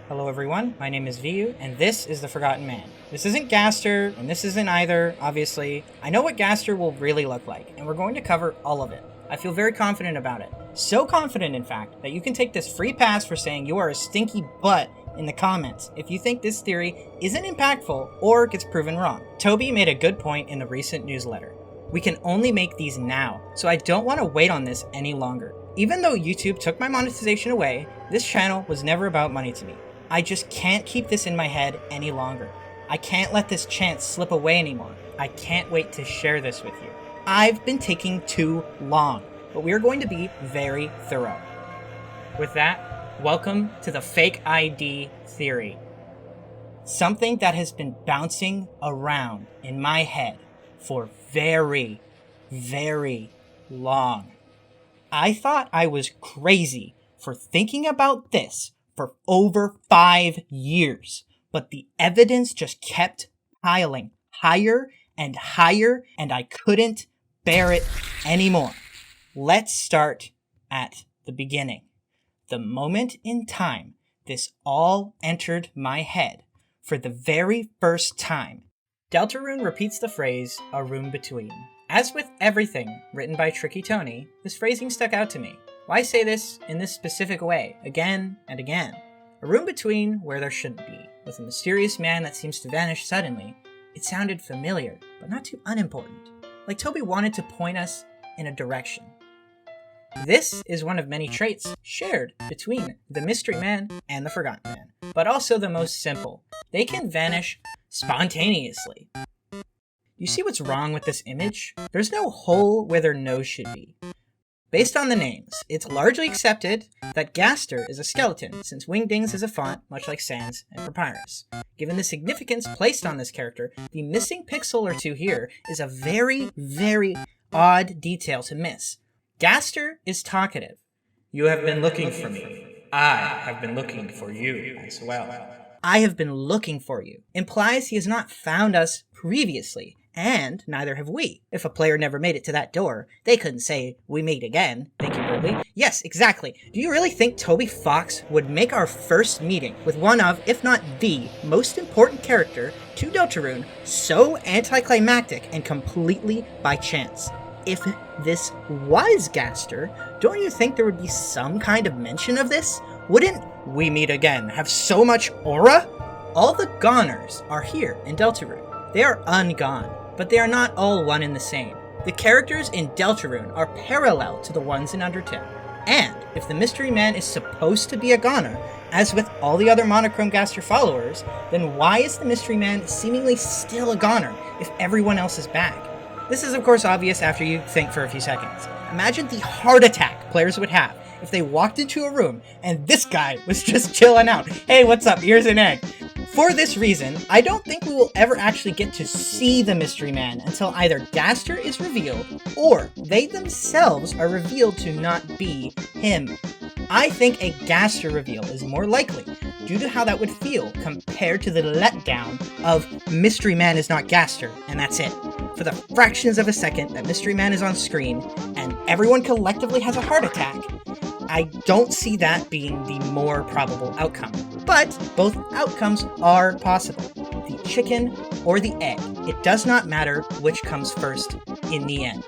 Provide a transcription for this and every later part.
Hello everyone, my name is Viu, and this is The Forgotten Man. This isn't Gaster, and this isn't either, obviously. I know what Gaster will really look like, and we're going to cover all of it. I feel very confident about it. So confident, in fact, that you can take this free pass for saying you are a stinky butt in the comments if you think this theory isn't impactful or gets proven wrong. Toby made a good point in the recent newsletter. We can only make these now, so I don't want to wait on this any longer. Even though YouTube took my monetization away, this channel was never about money to me. I just can't keep this in my head any longer. I can't let this chance slip away anymore. I can't wait to share this with you. I've been taking too long, but we are going to be very thorough. With that, welcome to the fake ID theory. Something that has been bouncing around in my head for very, very long. I thought I was crazy for thinking about this for over 5 years, but the evidence just kept piling higher and higher, and I couldn't bear it anymore. Let's start at the beginning. The moment in time this all entered my head for the very first time. Deltarune repeats the phrase, "a room between." As with everything written by Tricky Tony, this phrasing stuck out to me. Why say this in this specific way, again and again? A room between where there shouldn't be, with a mysterious man that seems to vanish suddenly. It sounded familiar, but not too unimportant. Like Toby wanted to point us in a direction. This is one of many traits shared between the Mystery Man and the Forgotten Man, but also the most simple. They can vanish spontaneously. You see what's wrong with this image? There's no hole where their nose should be. Based on the names, it's largely accepted that Gaster is a skeleton, since Wingdings is a font, much like Sans and Papyrus. Given the significance placed on this character, the missing pixel or two here is a very, very odd detail to miss. Gaster is talkative. "You have been looking for me. I have been looking for you as well." "I have been looking for you" implies he has not found us previously, and neither have we. If a player never made it to that door, they couldn't say, "We meet again." Thank you, Toby. Yes, exactly. Do you really think Toby Fox would make our first meeting with one of, if not the, most important character to Deltarune so anticlimactic and completely by chance? If this was Gaster, don't you think there would be some kind of mention of this? Wouldn't "we meet again" have so much aura? All the goners are here in Deltarune. They are ungone, but they are not all one and the same. The characters in Deltarune are parallel to the ones in Undertale. And if the Mystery Man is supposed to be a goner, as with all the other monochrome Gaster followers, then why is the Mystery Man seemingly still a goner if everyone else is back? This is of course obvious after you think for a few seconds. Imagine the heart attack players would have if they walked into a room and this guy was just chilling out. "Hey, what's up? Here's an egg." For this reason, I don't think we will ever actually get to see the Mystery Man until either Gaster is revealed or they themselves are revealed to not be him. I think a Gaster reveal is more likely due to how that would feel compared to the letdown of Mystery Man is not Gaster, and that's it. For the fractions of a second that Mystery Man is on screen and everyone collectively has a heart attack, I don't see that being the more probable outcome. But both outcomes are possible. The chicken or the egg. It does not matter which comes first in the end.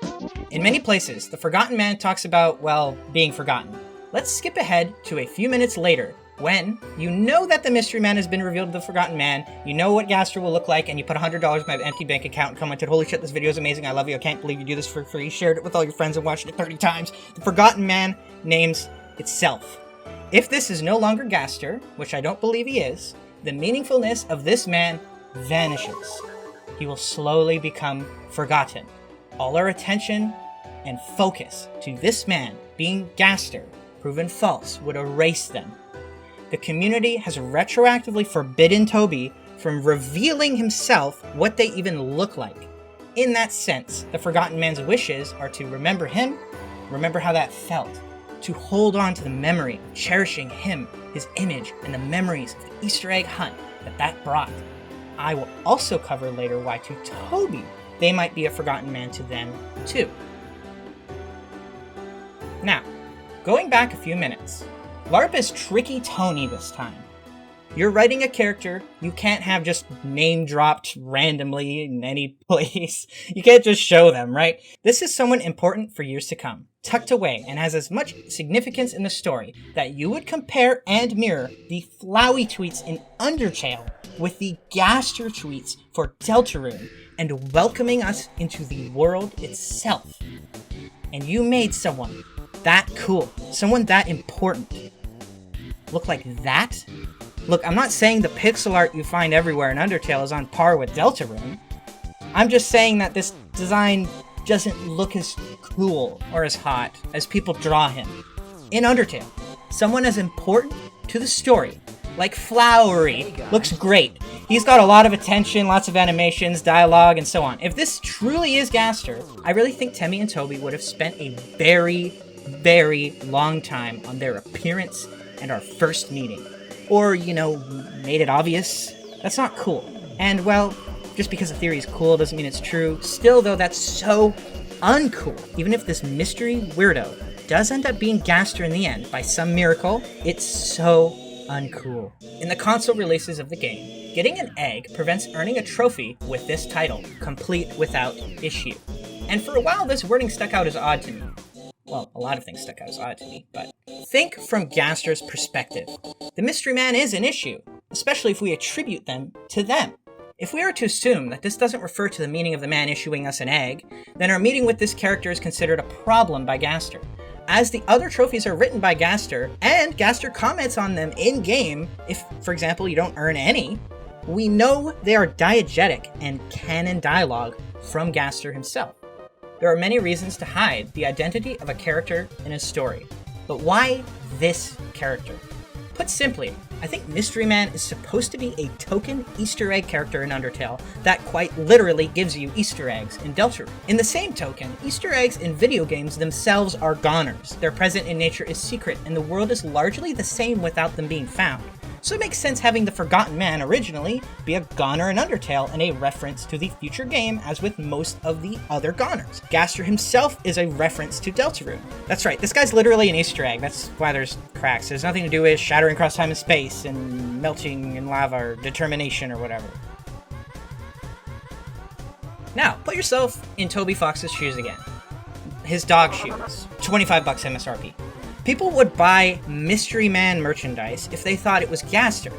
In many places, the Forgotten Man talks about, well, being forgotten. Let's skip ahead to a few minutes later, when you know that the Mystery Man has been revealed to the Forgotten Man, you know what Gaster will look like, and you put $100 in my empty bank account and commented, "Holy shit, this video is amazing, I love you, I can't believe you do this for free," shared it with all your friends and watched it 30 times. The Forgotten Man names itself. If this is no longer Gaster, which I don't believe he is, the meaningfulness of this man vanishes. He will slowly become forgotten. All our attention and focus to this man being Gaster, proven false, would erase them. The community has retroactively forbidden Toby from revealing himself what they even look like. In that sense, the Forgotten Man's wishes are to remember him, remember how that felt, to hold on to the memory of cherishing him, his image, and the memories of the Easter egg hunt that brought. I will also cover later why to Toby they might be a Forgotten Man to them too. Now, going back a few minutes, LARP is Tricky Tony this time. You're writing a character you can't have just name dropped randomly in any place. You can't just show them, right? This is someone important for years to come, tucked away, and has as much significance in the story that you would compare and mirror the Flowey tweets in Undertale with the Gaster tweets for Deltarune and welcoming us into the world itself. And you made someone that cool, someone that important, look like that? Look, I'm not saying the pixel art you find everywhere in Undertale is on par with Deltarune. I'm just saying that this design doesn't look as cool or as hot as people draw him. In Undertale, someone as important to the story, like Flowery, looks great. He's got a lot of attention, lots of animations, dialogue, and so on. If this truly is Gaster, I really think Temmie and Toby would have spent a very, very long time on their appearance and our first meeting. Or, made it obvious. That's not cool. And, well, just because a theory is cool doesn't mean it's true. Still, though, that's so uncool. Even if this mystery weirdo does end up being Gaster in the end, by some miracle, it's so uncool. In the console releases of the game, getting an egg prevents earning a trophy with this title, complete without issue. And for a while, this wording stuck out as odd to me. Well, a lot of things stuck out as odd to me, but think from Gaster's perspective. The Mystery Man is an issue, especially if we attribute them to them. If we are to assume that this doesn't refer to the meaning of the man issuing us an egg, then our meeting with this character is considered a problem by Gaster. As the other trophies are written by Gaster, and Gaster comments on them in-game, if, for example, you don't earn any, we know they are diegetic and canon dialogue from Gaster himself. There are many reasons to hide the identity of a character in a story, but why this character? Put simply, I think Mystery Man is supposed to be a token Easter egg character in Undertale that quite literally gives you Easter eggs in Deltarune. In the same token, Easter eggs in video games themselves are goners. Their presence in nature is secret, and the world is largely the same without them being found. So it makes sense having the Forgotten Man originally be a goner in Undertale and a reference to the future game, as with most of the other goners. Gaster himself is a reference to Deltarune. That's right, this guy's literally an Easter egg. That's why there's cracks. There's nothing to do with shattering across time and space and melting in lava or determination or whatever. Now, put yourself in Toby Fox's shoes again. His dog shoes. $25 MSRP. People would buy Mystery Man merchandise if they thought it was Gaster,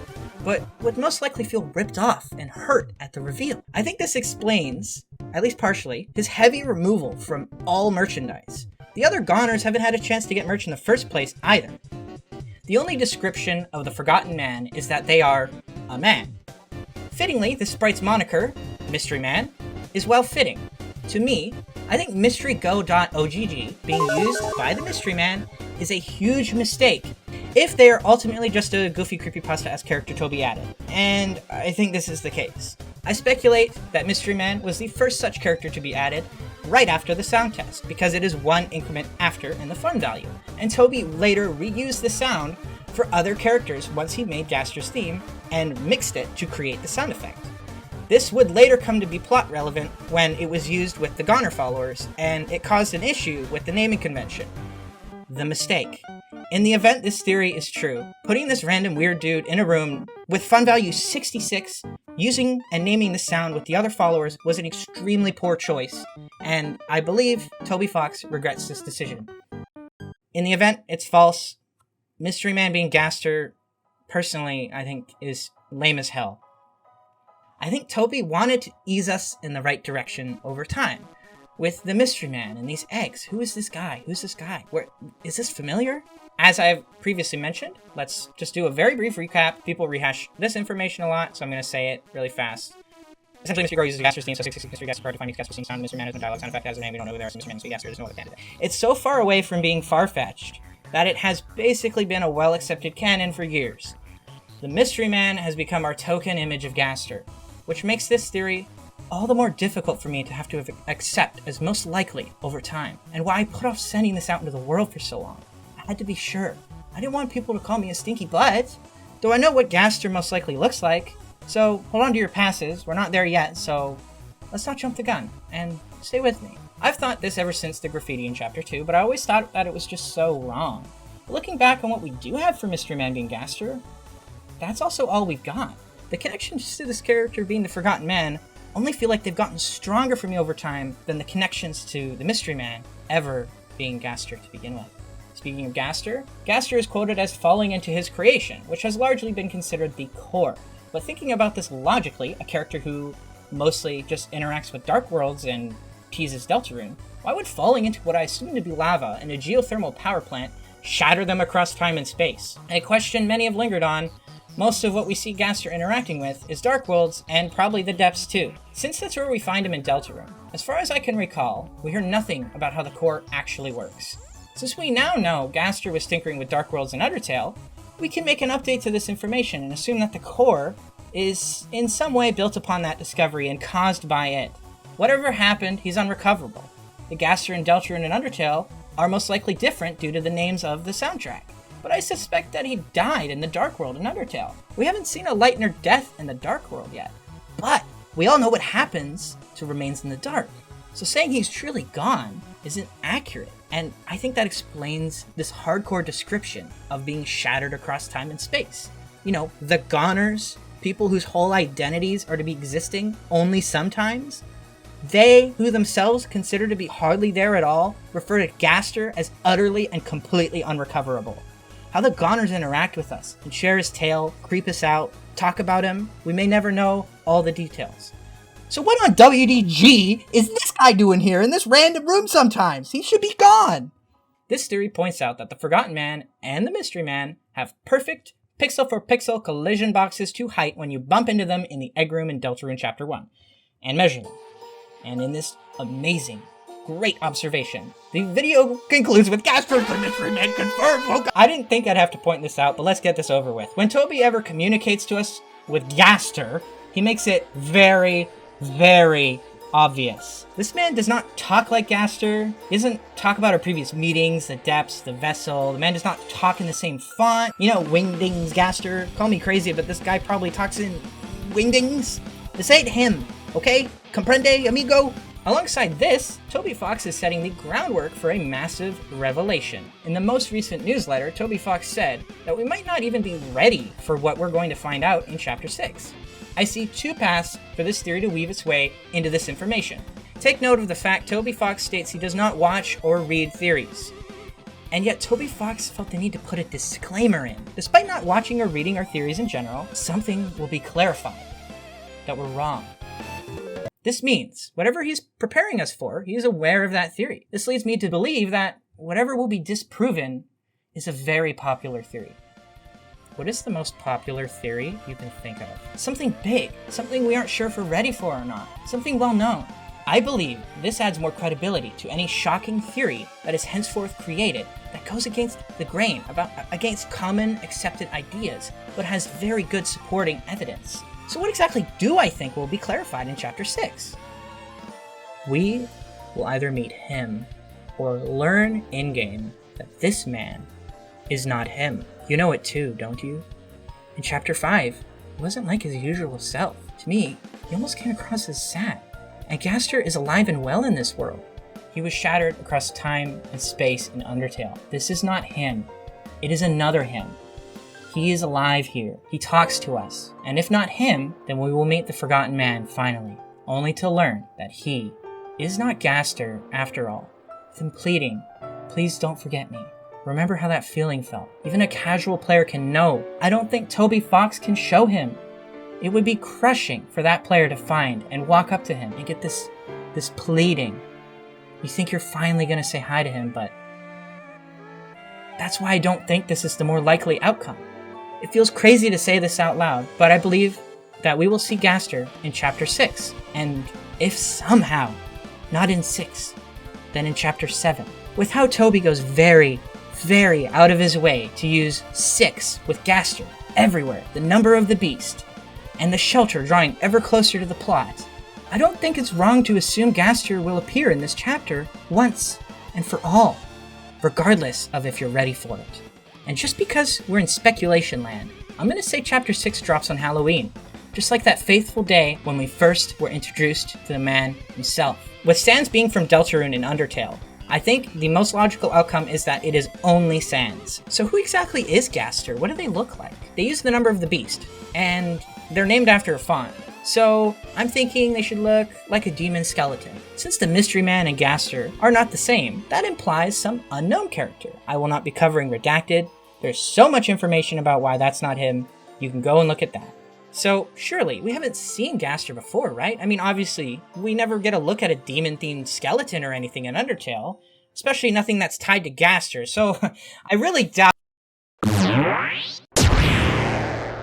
but would most likely feel ripped off and hurt at the reveal. I think this explains, at least partially, his heavy removal from all merchandise. The other goners haven't had a chance to get merch in the first place either. The only description of the Forgotten Man is that they are a man. Fittingly, the sprite's moniker, Mystery Man, is well fitting. To me, I think MysteryGo.ogg being used by the Mystery Man is a huge mistake if they are ultimately just a goofy creepypasta-esque character Toby added, and I think this is the case. I speculate that Mystery Man was the first such character to be added right after the sound test, because it is one increment after in the fun value, and Toby later reused the sound for other characters once he made Gaster's theme and mixed it to create the sound effect. This would later come to be plot relevant when it was used with the Goner followers, and it caused an issue with the naming convention. The mistake. In the event this theory is true, putting this random weird dude in a room with fun value 66, using and naming the sound with the other followers was an extremely poor choice, and I believe Toby Fox regrets this decision. In the event it's false, Mystery Man being Gaster, personally, I think is lame as hell. I think Toby wanted to ease us in the right direction over time, with the Mystery Man and these eggs. Who is this guy? Who's this guy? Where is this familiar? As I've previously mentioned, let's just do a very brief recap. People rehash this information a lot, so I'm going to say it really fast. Essentially, Mystery Girl uses Gaster's theme, so 66 Mystery Gaster card to find Gaster's theme sound. Mystery Man has no dialogue sound effect, has a name, we don't know who they are, so Mystery Man and Gaster, there's no other candidate. It's so far away from being far-fetched that it has basically been a well-accepted canon for years. The Mystery Man has become our token image of Gaster, which makes this theory all the more difficult for me to have to accept as most likely over time, and why I put off sending this out into the world for so long. I had to be sure. I didn't want people to call me a stinky butt, though I know what Gaster most likely looks like, so hold on to your passes. We're not there yet, so let's not jump the gun, and stay with me. I've thought this ever since the graffiti in Chapter 2, but I always thought that it was just so wrong. But looking back on what we do have for Mystery Man being Gaster, that's also all we've got. The connections to this character being the Forgotten Man only feel like they've gotten stronger for me over time than the connections to the Mystery Man ever being Gaster to begin with. Speaking of Gaster, Gaster is quoted as falling into his creation, which has largely been considered the core. But thinking about this logically, a character who mostly just interacts with dark worlds and teases Deltarune, why would falling into what I assume to be lava in a geothermal power plant shatter them across time and space? A question many have lingered on. Most of what we see Gaster interacting with is dark worlds, and probably the depths too, since that's where we find him in Deltarune. As far as I can recall, we hear nothing about how the core actually works. Since we now know Gaster was tinkering with dark worlds in Undertale, we can make an update to this information and assume that the core is in some way built upon that discovery and caused by it. Whatever happened, he's unrecoverable. The Gaster in Deltarune and Undertale are most likely different due to the names of the soundtrack, but I suspect that he died in the Dark World in Undertale. We haven't seen a Lightner death in the Dark World yet, but we all know what happens to remains in the dark, so saying he's truly gone isn't accurate, and I think that explains this hardcore description of being shattered across time and space. You know, the goners, people whose whole identities are to be existing only sometimes, they, who themselves consider to be hardly there at all, refer to Gaster as utterly and completely unrecoverable. How the goners interact with us and share his tale, creep us out, talk about him, we may never know all the details. So what on WDG is this guy doing here in this random room sometimes? He should be gone! This theory points out that the Forgotten Man and the Mystery Man have perfect pixel-for-pixel collision boxes to height when you bump into them in the Egg Room in Deltarune Chapter 1, and measure them. And in this amazing, great observation, the video concludes with Gaster the Mystery Man confirmed. Oh, I didn't think I'd have to point this out, but let's get this over with. When Toby ever communicates to us with Gaster, he makes it very, very obvious. This man does not talk like Gaster. He doesn't talk about our previous meetings, the depths, the vessel. The man does not talk in the same font. You know, Wingdings Gaster. Call me crazy, but this guy probably talks in Wingdings. This ain't him, okay? Comprende, amigo? Alongside this, Toby Fox is setting the groundwork for a massive revelation. In the most recent newsletter, Toby Fox said that we might not even be ready for what we're going to find out in Chapter 6. I see two paths for this theory to weave its way into this information. Take note of the fact Toby Fox states he does not watch or read theories. And yet Toby Fox felt the need to put a disclaimer in. Despite not watching or reading our theories in general, something will be clarified. That we're wrong. This means, whatever he's preparing us for, he is aware of that theory. This leads me to believe that whatever will be disproven is a very popular theory. What is the most popular theory you can think of? Something big, something we aren't sure if we're ready for or not, something well known. I believe this adds more credibility to any shocking theory that is henceforth created that goes against the grain, against common accepted ideas, but has very good supporting evidence. So what exactly do I think will be clarified in Chapter 6? We will either meet him or learn in-game that this man is not him. You know it too, don't you? In Chapter 5, he wasn't like his usual self. To me, he almost came across as sad. And Gaster is alive and well in this world. He was shattered across time and space in Undertale. This is not him. It is another him. He is alive here. He talks to us. And if not him, then we will meet the Forgotten Man finally, only to learn that he is not Gaster after all. With him pleading, "Please don't forget me. Remember how that feeling felt." Even a casual player can know. I don't think Toby Fox can show him. It would be crushing for that player to find and walk up to him and get this pleading. You think you're finally gonna say hi to him, but that's why I don't think this is the more likely outcome. It feels crazy to say this out loud, but I believe that we will see Gaster in Chapter 6, and if somehow not in 6, then in Chapter 7. With how Toby goes very, very out of his way to use 6 with Gaster everywhere, the number of the beast, and the shelter drawing ever closer to the plot, I don't think it's wrong to assume Gaster will appear in this chapter once and for all, regardless of if you're ready for it. And just because we're in speculation land, I'm going to say Chapter 6 drops on Halloween, just like that faithful day when we first were introduced to the man himself. With Sans being from Deltarune in Undertale, I think the most logical outcome is that it is only Sans. So who exactly is Gaster? What do they look like? They use the number of the beast, and they're named after a fawn. So I'm thinking they should look like a demon skeleton. Since the Mystery Man and Gaster are not the same, that implies some unknown character. I will not be covering Redacted. There's so much information about why that's not him. You can go and look at that. So surely, we haven't seen Gaster before, right? I mean, obviously, we never get a look at a demon-themed skeleton or anything in Undertale, especially nothing that's tied to Gaster, so I really doubt.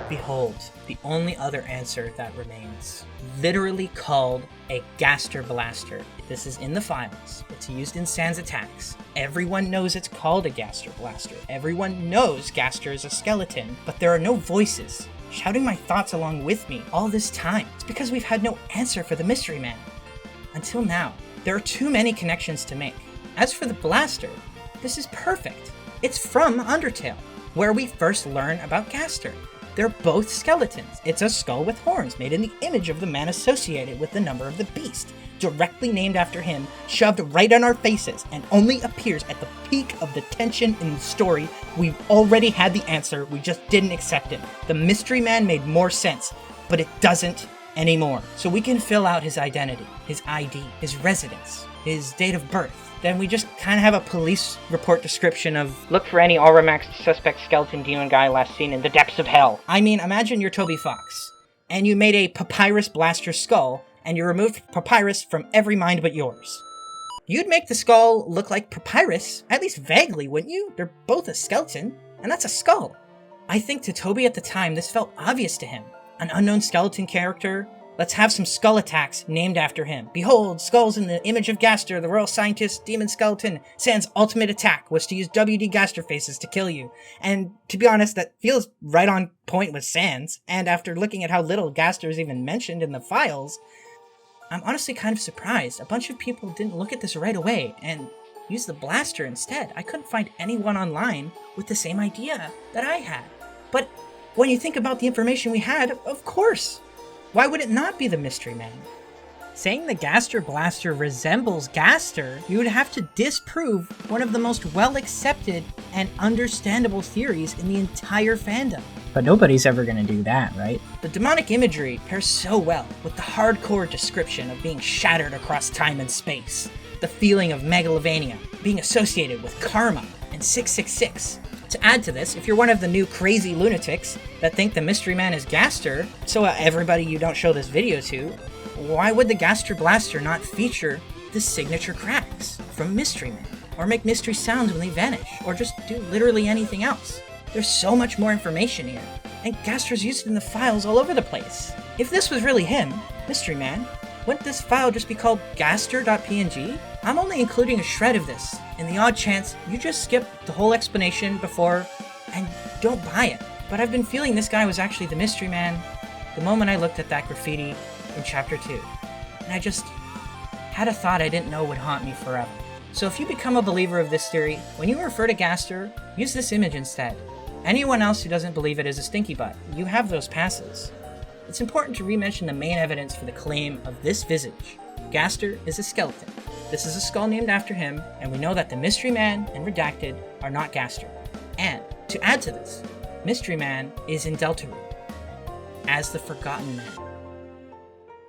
Behold, the only other answer that remains. Literally called a Gaster Blaster. This is in the files. It's used in Sans attacks. Everyone knows it's called a Gaster Blaster. Everyone knows Gaster is a skeleton, but there are no voices shouting my thoughts along with me all this time. It's because we've had no answer for the Mystery Man. Until now, there are too many connections to make. As for the Blaster, this is perfect. It's from Undertale, where we first learn about Gaster. They're both skeletons. It's a skull with horns made in the image of the man associated with the number of the beast, directly named after him, shoved right on our faces, and only appears at the peak of the tension in the story. We've already had the answer, we just didn't accept it. The Mystery Man made more sense, but it doesn't anymore. So we can fill out his identity, his ID, his residence, his date of birth. Then we just kind of have a police report description of, look for any Auramax suspect skeleton demon guy last seen in the depths of hell. I mean, imagine you're Toby Fox, and you made a Papyrus Blaster skull, and you removed Papyrus from every mind but yours. You'd make the skull look like Papyrus, at least vaguely, wouldn't you? They're both a skeleton, and that's a skull. I think to Toby at the time, this felt obvious to him. An unknown skeleton character. Let's have some skull attacks named after him. Behold, skulls in the image of Gaster, the royal scientist, demon skeleton. Sans ultimate attack was to use WD Gaster faces to kill you. And to be honest, that feels right on point with Sans. And after looking at how little Gaster is even mentioned in the files, I'm honestly kind of surprised. A bunch of people didn't look at this right away and use the blaster instead. I couldn't find anyone online with the same idea that I had. But when you think about the information we had, of course. Why would it not be the Mystery Man? Saying the Gaster Blaster resembles Gaster, you would have to disprove one of the most well-accepted and understandable theories in the entire fandom. But nobody's ever gonna do that, right? The demonic imagery pairs so well with the hardcore description of being shattered across time and space. The feeling of megalovania being associated with karma and 666. To add to this, if you're one of the new crazy lunatics that think the Mystery Man is Gaster, so everybody you don't show this video to, why would the Gaster Blaster not feature the signature cracks from Mystery Man? Or make mystery sounds when they vanish? Or just do literally anything else? There's so much more information here, and Gaster's used in the files all over the place. If this was really him, Mystery Man, wouldn't this file just be called gaster.png? I'm only including a shred of this, in the odd chance you just skip the whole explanation before and don't buy it. But I've been feeling this guy was actually the Mystery Man the moment I looked at that graffiti in Chapter 2. And I just had a thought I didn't know would haunt me forever. So if you become a believer of this theory, when you refer to Gaster, use this image instead. Anyone else who doesn't believe it is a stinky butt. You have those passes. It's important to re-mention the main evidence for the claim of this visage. Gaster is a skeleton. This is a skull named after him, and we know that the Mystery Man and Redacted are not Gaster. And, to add to this, Mystery Man is in Deltarune as the Forgotten Man.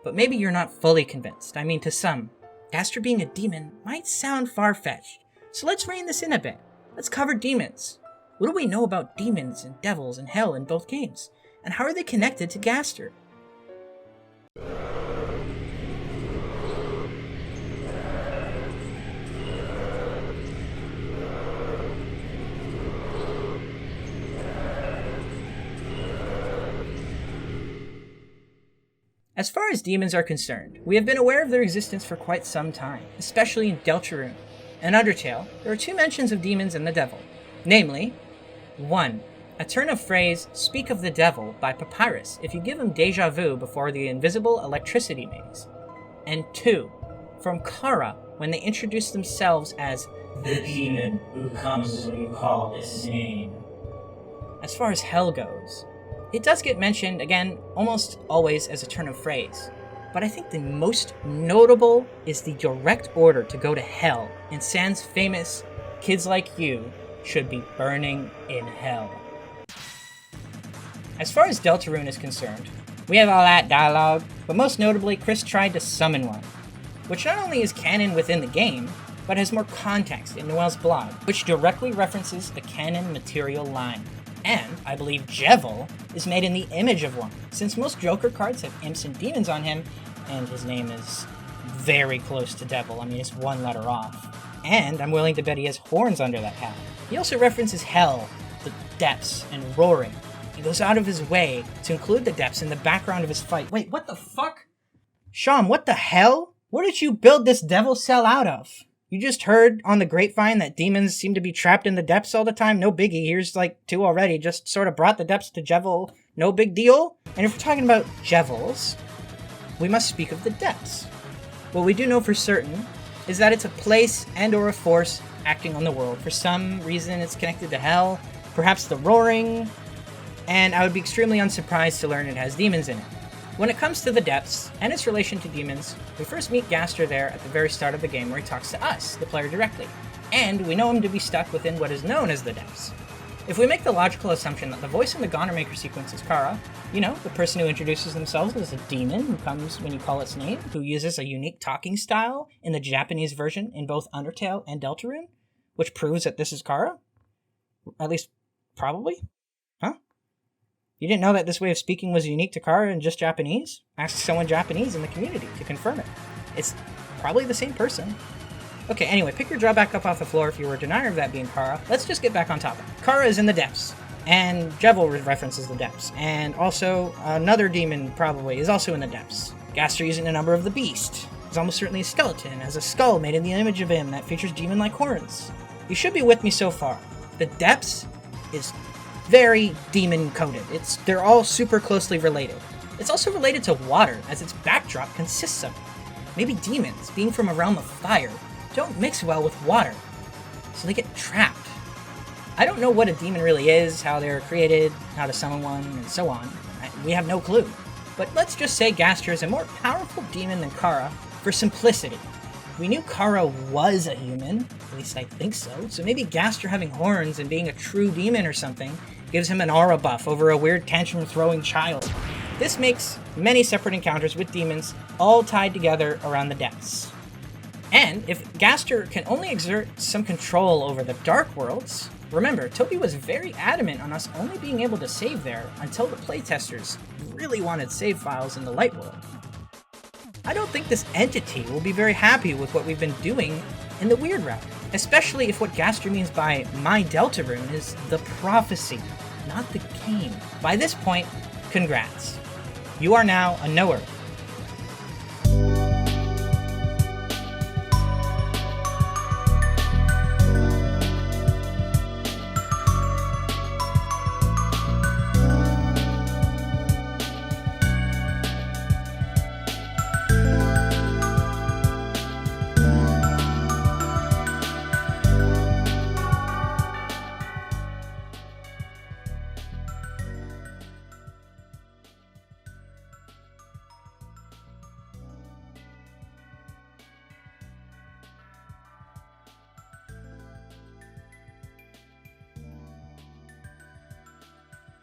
But maybe you're not fully convinced. I mean, to some, Gaster being a demon might sound far-fetched. So let's rein this in a bit. Let's cover demons. What do we know about demons and devils and hell in both games? And how are they connected to Gaster? As far as demons are concerned, we have been aware of their existence for quite some time, especially in Deltarune. In Undertale, there are two mentions of demons and the devil, namely, 1. A turn of phrase, "Speak of the devil" by Papyrus if you give him deja vu before the invisible electricity maze, and 2. From Kara when they introduce themselves as the demon who comes when you call his name. As far as hell goes, it does get mentioned, again, almost always as a turn of phrase. but I think the most notable is the direct order to go to hell in Sans famous "Kids like you should be burning in hell." As far as Deltarune is concerned, we have all that dialogue, but most notably, Chris tried to summon one, which not only is canon within the game, but has more context in Noel's blog, which directly references a canon material line. And I believe Jevil is made in the image of one, since most Joker cards have imps and demons on him, and his name is very close to Devil. I mean, it's one letter off. And I'm willing to bet he has horns under that hat. He also references hell, the depths, and roaring. He goes out of his way to include the depths in the background of his fight. Wait, what the fuck? Sham, what the hell? What did you build this devil cell out of? You just heard on the grapevine that demons seem to be trapped in the depths all the time? No biggie, here's like 2 already, just sort of brought the depths to Jevil, no big deal? And if we're talking about Jevils, we must speak of the depths. What we do know for certain is that it's a place and or a force acting on the world. For some reason it's connected to hell, perhaps the roaring, and I would be extremely unsurprised to learn it has demons in it. When it comes to the depths and its relation to demons, we first meet Gaster there at the very start of the game where he talks to us, the player, directly, and we know him to be stuck within what is known as the depths. If we make the logical assumption that the voice in the Goner Maker sequence is Kara, you know, the person who introduces themselves as a demon who comes when you call its name, who uses a unique talking style in the Japanese version in both Undertale and Deltarune, which proves that this is Kara? At least, probably? Huh? You didn't know that this way of speaking was unique to Kara and just Japanese? Ask someone Japanese in the community to confirm it. It's probably the same person. Okay, anyway, pick your jaw back up off the floor if you were a denier of that being Kara. Let's just get back on topic. Kara is in the depths, and Jevil references the depths, and also another demon probably is also in the depths. Gaster using a number of the beast. He's almost certainly a skeleton, has a skull made in the image of him that features demon-like horns. You should be with me so far. The depths is very demon-coded. They're all super closely related. It's also related to water, as its backdrop consists of it. Maybe demons, being from a realm of fire, don't mix well with water, so they get trapped. I don't know what a demon really is, how they're created, how to summon one, and so on. We have no clue. But let's just say Gaster is a more powerful demon than Kara for simplicity. We knew Kara was a human, at least I think so maybe Gaster having horns and being a true demon or something gives him an aura buff over a weird tantrum-throwing child. This makes many separate encounters with demons all tied together around the depths. And if Gaster can only exert some control over the Dark Worlds, remember, Toby was very adamant on us only being able to save there until the playtesters really wanted save files in the Light World. I don't think this entity will be very happy with what we've been doing in the Weird route, especially if what Gaster means by my Deltarune is the prophecy, not the game. By this point, congrats. You are now a knower.